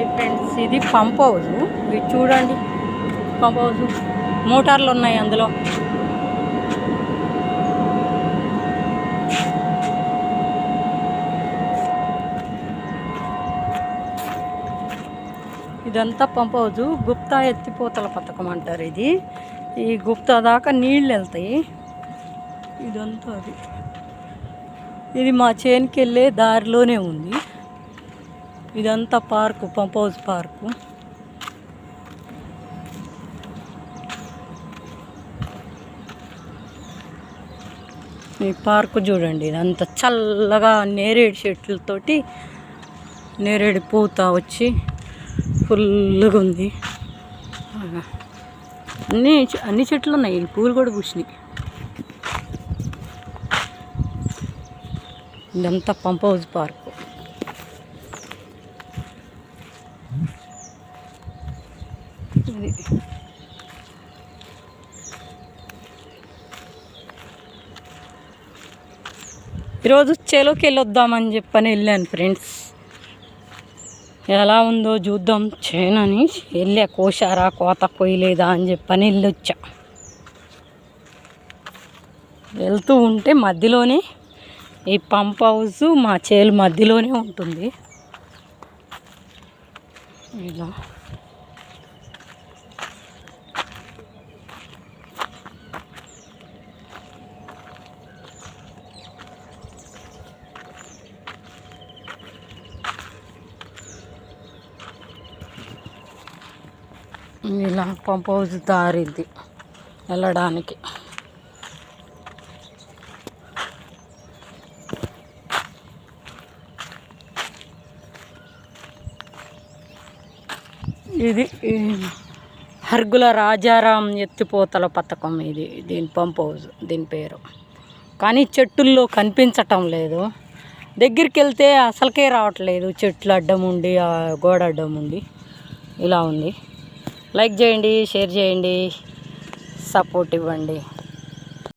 Hi friends, ఇది pump house. ఇది చూడండి, పంప్ హౌస్ మోటార్లు ఉన్నాయి అందులో. ఇదంతా పంప్ హౌస్. గుప్తా ఎత్తిపోతల పథకం అంటారు ఇది. ఈ గుప్తా దాకా నీళ్ళు వెళ్తాయి. ఇదంతా అది. ఇది మా చేనుకి వెళ్ళే దారిలోనే ఉంది. ఇదంతా పార్కు, పంప్ హౌస్ పార్కు. ఈ పార్కు చూడండి, ఇదంతా చల్లగా నేరేడు చెట్లతోటి, నేరేడు పూత వచ్చి ఫుల్గా ఉంది. అన్ని చెట్లు ఉన్నాయి, పూలు కూడా పూసినాయి. ఇదంతా పంప్ హౌస్ పార్కు. ఈరోజు చేలోకి వెళ్ళొద్దామని చెప్పని వెళ్ళాను ఫ్రెండ్స్. ఎలా ఉందో చూద్దాం చేనని వెళ్ళా. కోసారా, కోత కొయ్యలేదా అని చెప్పని వెళ్ళొచ్చా. వెళ్తూ ఉంటే మధ్యలోనే ఈ పంప్ హౌస్ మా చేలు మధ్యలోనే ఉంటుంది. ఇలా ఇలా పంప్ హౌస్ దారిది వెళ్ళడానికి. ఇది హర్గుల రాజారాం ఎత్తిపోతల పథకం. ఇది దీని పంప్ హౌస్, దీని పేరు. కానీ చెట్టుల్లో కనిపించటం లేదు. దగ్గరికి వెళ్తే అసలుకే రావట్లేదు. చెట్లు అడ్డం ఉండి, గోడ అడ్డం ఉండి ఇలా ఉంది. లైక్ చేయండి, షేర్ చేయండి, సపోర్ట్ ఇవ్వండి.